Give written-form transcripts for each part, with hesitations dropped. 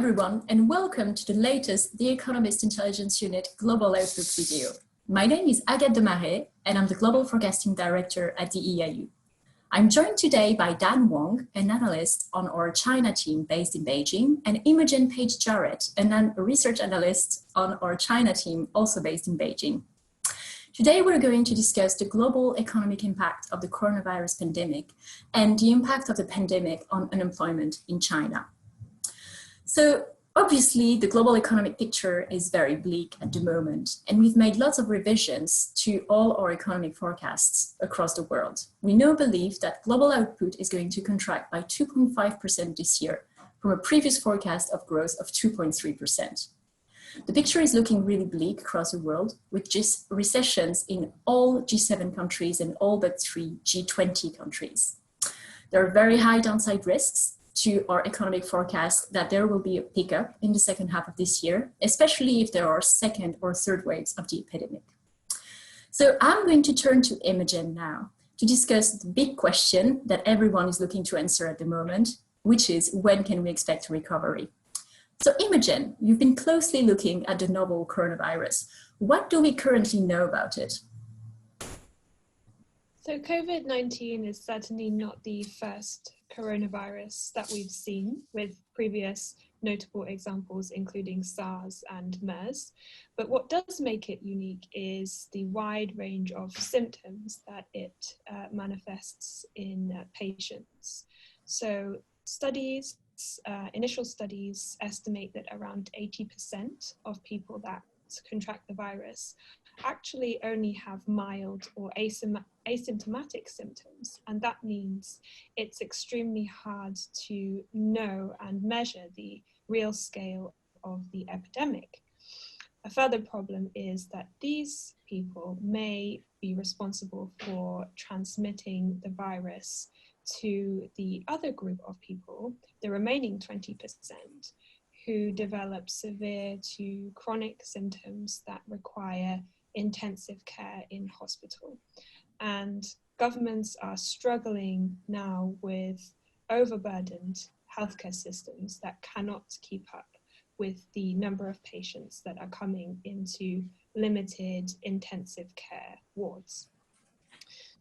everyone, and welcome to the latest The Economist Intelligence Unit Global Outlook video. My name is Agathe Demarais, and I'm the Global Forecasting Director at the EIU. I'm joined today by Dan Wang, an analyst on our China team based in Beijing, and Imogen Page-Jarrett, a research analyst on our China team also based in Beijing. Today, we're going to discuss the global economic impact of the coronavirus pandemic and the impact of the pandemic on unemployment in China. So obviously, the global economic picture is very bleak at the moment, and we've made lots of revisions to all our economic forecasts across the world. We now believe that global output is going to contract by 2.5% this year from a previous forecast of growth of 2.3%. The picture is looking really bleak across the world, with just recessions in all G7 countries and all but 3 G20 countries. There are very high downside risks to our economic forecast that there will be a pickup in the second half of this year, especially if there are second or third waves of the epidemic. So I'm going to turn to Imogen now to discuss the big question that everyone is looking to answer at the moment, which is when can we expect recovery? So Imogen, you've been closely looking at the novel coronavirus. What do we currently know about it? So COVID-19 is certainly not the first coronavirus that we've seen, with previous notable examples including SARS and MERS. But what does make it unique is the wide range of symptoms that it manifests in patients. So initial studies estimate that around 80% of people that contract the virus actually only have mild or asymptomatic symptoms, and that means it's extremely hard to know and measure the real scale of the epidemic. A further problem is that these people may be responsible for transmitting the virus to the other group of people, the remaining 20%, who develop severe to chronic symptoms that require intensive care in hospital. And governments are struggling now with overburdened healthcare systems that cannot keep up with the number of patients that are coming into limited intensive care wards.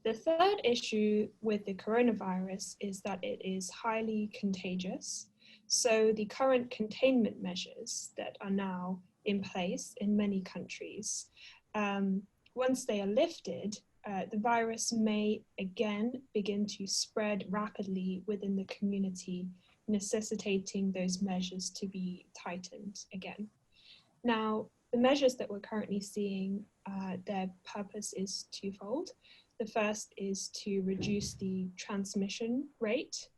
The third issue with the coronavirus is that it is highly contagious. So the current containment measures that are now in place in many countries, once they are lifted, the virus may again begin to spread rapidly within the community, necessitating those measures to be tightened again. Now, the measures that we're currently seeing, their purpose is twofold. The first is to reduce the transmission rate,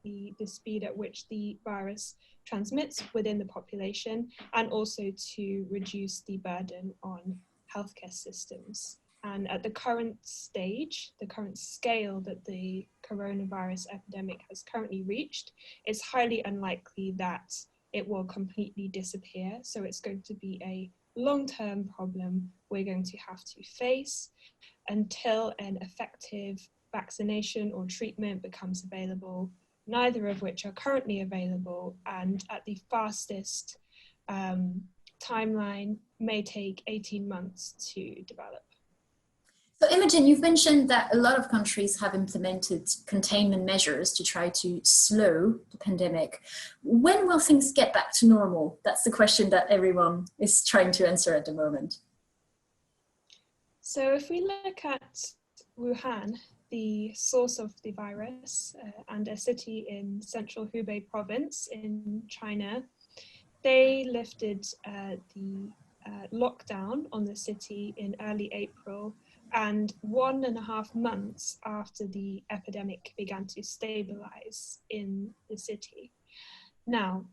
the speed at which the virus transmits within the population, and also to reduce the burden on healthcare systems. And at the current stage, the current scale that the coronavirus epidemic has currently reached, it's highly unlikely that it will completely disappear. So it's going to be a long-term problem we're going to have to face until an effective vaccination or treatment becomes available, neither of which are currently available, and at the fastest timeline may take 18 months to develop. So Imogen, you've mentioned that a lot of countries have implemented containment measures to try to slow the pandemic. When will things get back to normal? That's the question that everyone is trying to answer at the moment. So if we look at Wuhan, the source of the virus, and a city in central Hubei province in China, they lifted the lockdown on the city in early April, and 1.5 months after the epidemic began to stabilize in the city. Now,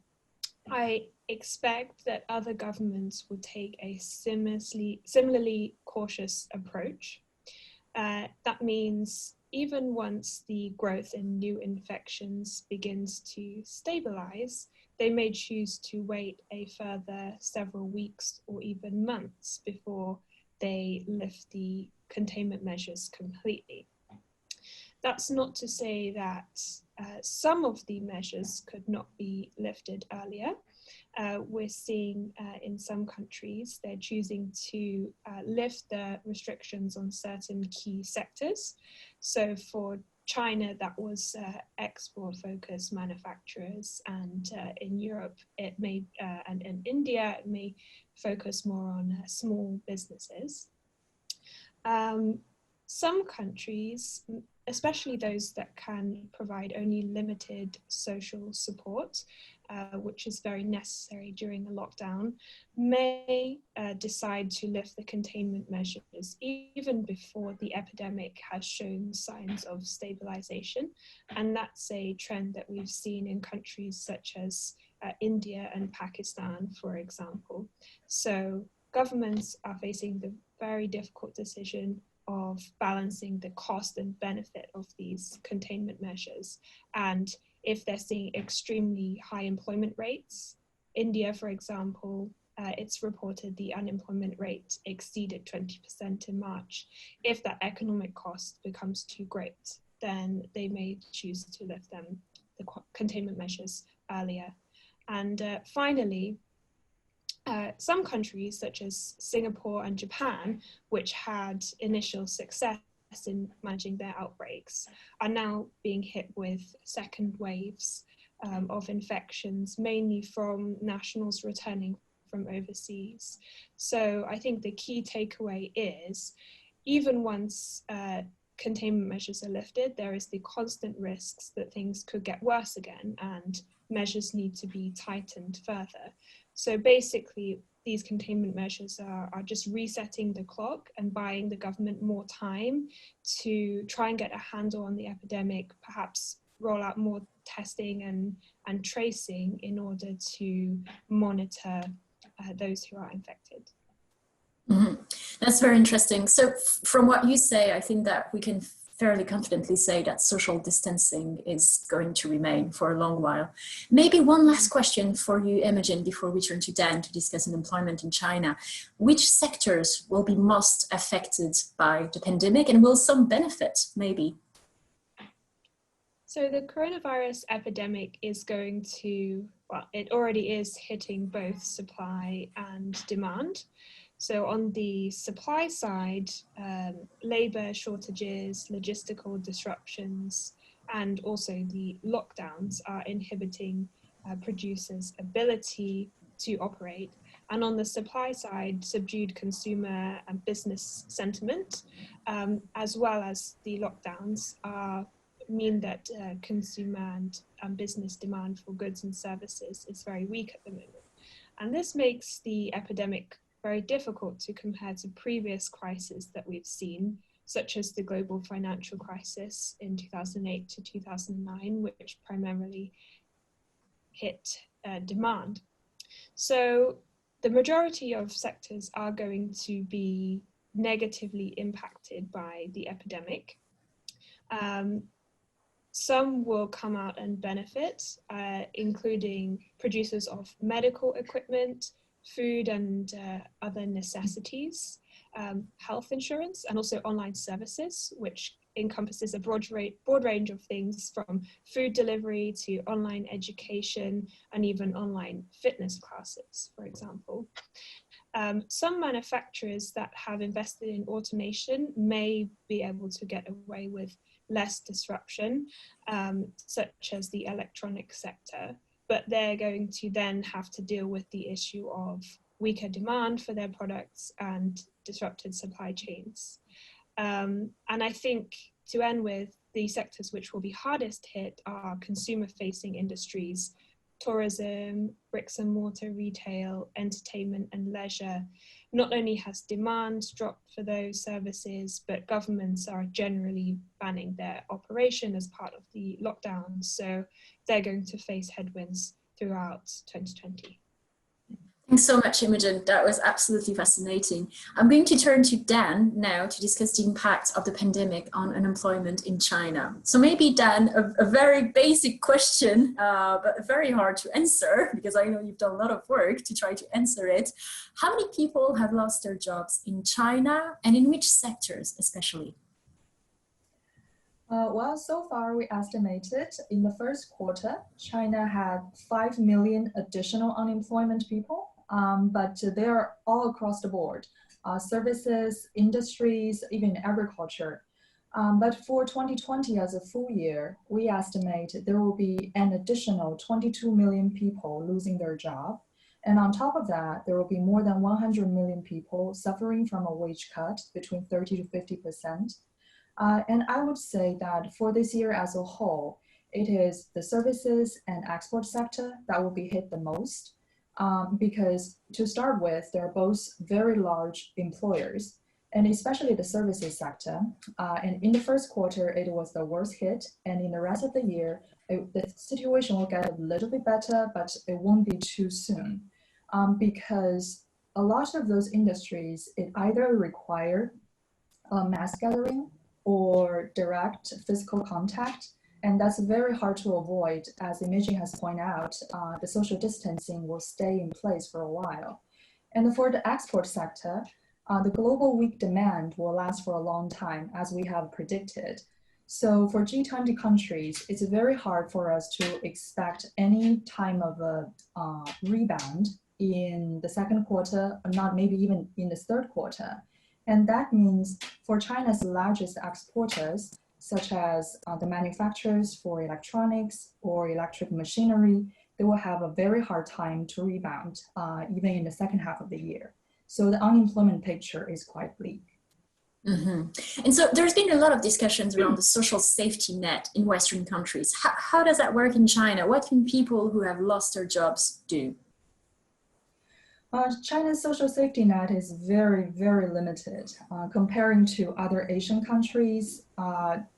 I expect that other governments will take a similarly cautious approach. That means even once the growth in new infections begins to stabilize, they may choose to wait a further several weeks or even months before they lift the containment measures completely. That's not to say that some of the measures could not be lifted earlier. we're seeing in some countries, they're choosing to lift the restrictions on certain key sectors. So for China, that was export-focused manufacturers, and in Europe, it may, and in India, it may focus more on small businesses. Some countries, especially those that can provide only limited social support, which is very necessary during a lockdown, may decide to lift the containment measures even before the epidemic has shown signs of stabilization. And that's a trend that we've seen in countries such as India and Pakistan, for example. So governments are facing the very difficult decision of balancing the cost and benefit of these containment measures. And if they're seeing extremely high employment rates, India, for example, it's reported the unemployment rate exceeded 20% in March. If that economic cost becomes too great, then they may choose to lift the containment measures earlier. And finally, some countries such as Singapore and Japan, which had initial success in managing their outbreaks, are now being hit with second waves of infections, mainly from nationals returning from overseas. So I think the key takeaway is, even once containment measures are lifted, there is the constant risks that things could get worse again and measures need to be tightened further. So basically, these containment measures are just resetting the clock and buying the government more time to try and get a handle on the epidemic, perhaps roll out more testing and tracing in order to monitor those who are infected. Mm-hmm. That's very interesting. So from what you say, I think that we can fairly confidently say that social distancing is going to remain for a long while. Maybe one last question for you, Imogen, before we turn to Dan to discuss unemployment in China. Which sectors will be most affected by the pandemic, and will some benefit, maybe? So the coronavirus epidemic is going to, well, it already is hitting both supply and demand. So on the supply side, labor shortages, logistical disruptions, and also the lockdowns are inhibiting producers' ability to operate. And on the supply side, subdued consumer and business sentiment, as well as the lockdowns, mean that consumer and business demand for goods and services is very weak at the moment. And this makes the epidemic very difficult to compare to previous crises that we've seen, such as the global financial crisis in 2008 to 2009, which primarily hit demand. So the majority of sectors are going to be negatively impacted by the epidemic. Some will come out and benefit, including producers of medical equipment, food and other necessities, health insurance, and also online services, which encompasses a broad range of things from food delivery to online education and even online fitness classes, for example. Some manufacturers that have invested in automation may be able to get away with less disruption, such as the electronic sector, but they're going to then have to deal with the issue of weaker demand for their products and disrupted supply chains. And I think, to end with, the sectors which will be hardest hit are consumer-facing industries, tourism, bricks and mortar retail, entertainment and leisure. Not only has demand dropped for those services, but governments are generally banning their operation as part of the lockdown. So they're going to face headwinds throughout 2020. Thanks so much, Imogen. That was absolutely fascinating. I'm going to turn to Dan now to discuss the impact of the pandemic on unemployment in China. So maybe, Dan, a very basic question, but very hard to answer, because I know you've done a lot of work to try to answer it. How many people have lost their jobs in China, and in which sectors especially? Well, so far we estimated in the first quarter, China had 5 million additional unemployment people, but they are all across the board, services, industries, even agriculture. But for 2020 as a full year, we estimate there will be an additional 22 million people losing their job. And on top of that, there will be more than 100 million people suffering from a wage cut between 30 to 50%. And I would say that for this year as a whole, it is the services and export sector that will be hit the most, because to start with, they're both very large employers, and especially the services sector. And in the first quarter, it was the worst hit, and in the rest of the year, the situation will get a little bit better, but it won't be too soon, because a lot of those industries, it either require mass gathering or direct physical contact. And that's very hard to avoid. As Imogen has pointed out, the social distancing will stay in place for a while. And for the export sector, the global weak demand will last for a long time, as we have predicted. So for G20 countries, it's very hard for us to expect any time of a rebound in the second quarter, or not maybe even in the third quarter. And that means for China's largest exporters, such as the manufacturers for electronics or electric machinery, they will have a very hard time to rebound, even in the second half of the year. So the unemployment picture is quite bleak. Mm-hmm. And so there's been a lot of discussions around the social safety net in Western countries. How does that work in China? What can people who have lost their jobs do? China's social safety net is very, very limited comparing to other Asian countries,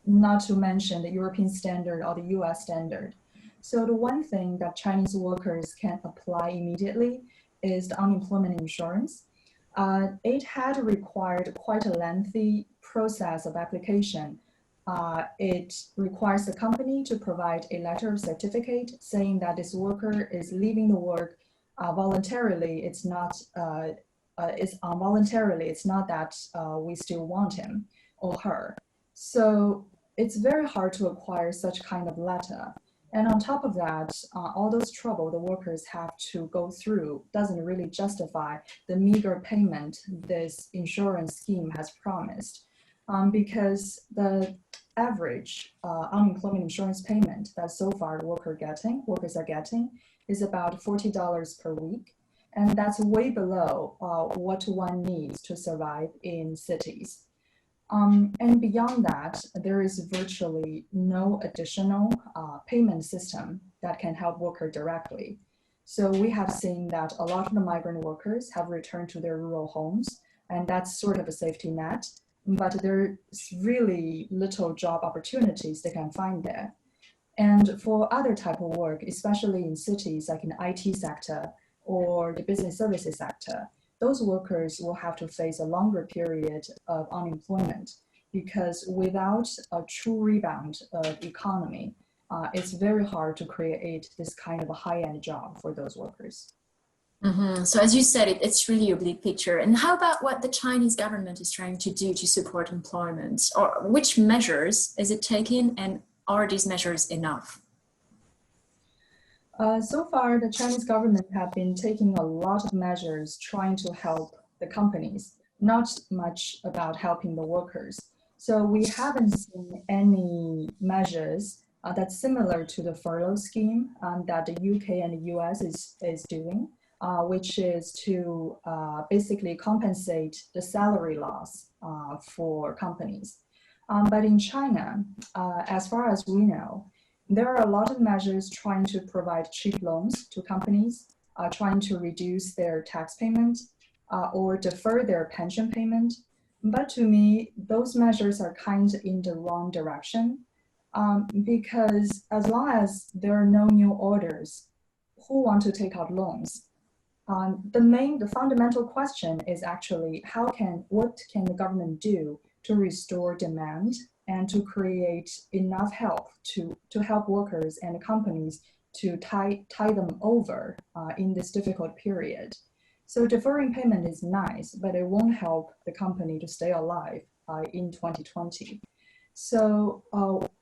not to mention the European standard or the US standard. So the one thing that Chinese workers can apply immediately is the unemployment insurance. It had required quite a lengthy process of application. It requires the company to provide a letter of certificate saying that this worker is leaving the work voluntarily. It's not involuntarily. It's not that we still want him or her. So it's very hard to acquire such kind of letter. And on top of that, all those trouble the workers have to go through doesn't really justify the meager payment this insurance scheme has promised, because the average unemployment insurance payment that so far the workers are getting is about $40 per week. And that's way below what one needs to survive in cities. And beyond that, there is virtually no additional payment system that can help workers directly. So we have seen that a lot of the migrant workers have returned to their rural homes, and that's sort of a safety net, but there's really little job opportunities they can find there. And for other type of work, especially in cities like in the IT sector or the business services sector, those workers will have to face a longer period of unemployment, because without a true rebound of economy, it's very hard to create this kind of a high-end job for those workers. Mm-hmm. So as you said, it's really a bleak picture. And how about what the Chinese government is trying to do to support employment? Or which measures is it taking, and are these measures enough? So far, the Chinese government have been taking a lot of measures trying to help the companies, not much about helping the workers. So we haven't seen any measures that's similar to the furlough scheme that the UK and the US is doing, which is to basically compensate the salary loss for companies. But in China, as far as we know, there are a lot of measures trying to provide cheap loans to companies, trying to reduce their tax payment or defer their pension payment. But to me, those measures are kind of in the wrong direction, because as long as there are no new orders, who want to take out loans? The fundamental question is actually what can the government do to restore demand and to create enough help to help workers and companies to tie them over in this difficult period. So deferring payment is nice, but it won't help the company to stay alive in 2020. So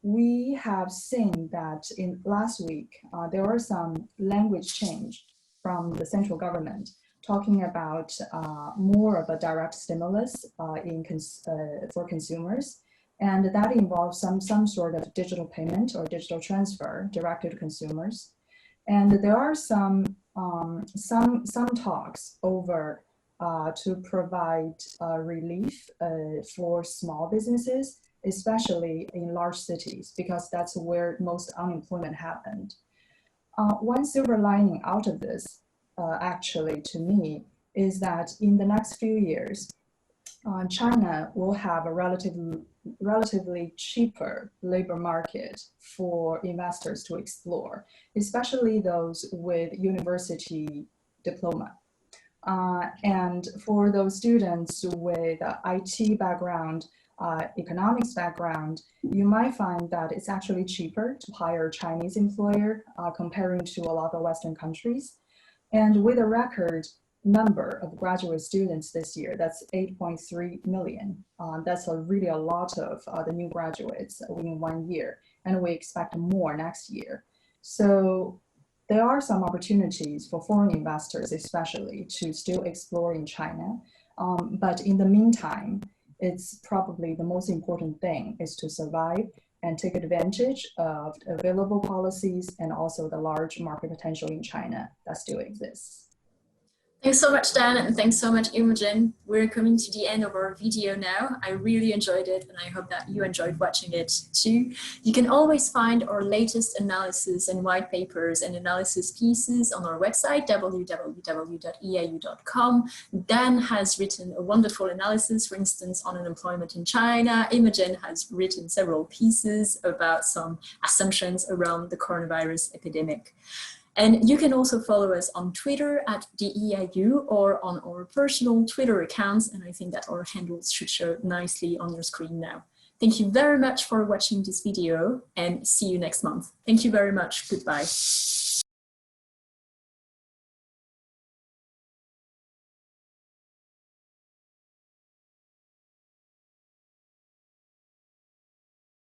we have seen that in last week, there were some language change from the central government talking about more of a direct stimulus for consumers. And that involves some sort of digital payment or digital transfer directed to consumers. And there are some talks over to provide relief for small businesses, especially in large cities, because that's where most unemployment happened. One silver lining out of this, actually, to me, is that in the next few years, China will have a relatively cheaper labor market for investors to explore, especially those with university diploma. And for those students with IT background, economics background, you might find that it's actually cheaper to hire a Chinese employer comparing to a lot of Western countries. And with a record number of graduate students this year, that's 8.3 million. That's really a lot of the new graduates within 1 year, and we expect more next year. So there are some opportunities for foreign investors, especially, to still explore in China. But in the meantime, it's probably the most important thing is to survive and take advantage of available policies and also the large market potential in China that still exists. Thanks so much, Dan, and thanks so much, Imogen. We're coming to the end of our video now. I really enjoyed it, and I hope that you enjoyed watching it too. You can always find our latest analysis and white papers and analysis pieces on our website, www.eau.com. Dan has written a wonderful analysis, for instance, on unemployment in China. Imogen has written several pieces about some assumptions around the coronavirus epidemic. And you can also follow us on Twitter at DEIU or on our personal Twitter accounts. And I think that our handles should show nicely on your screen now. Thank you very much for watching this video and see you next month. Thank you very much. Goodbye.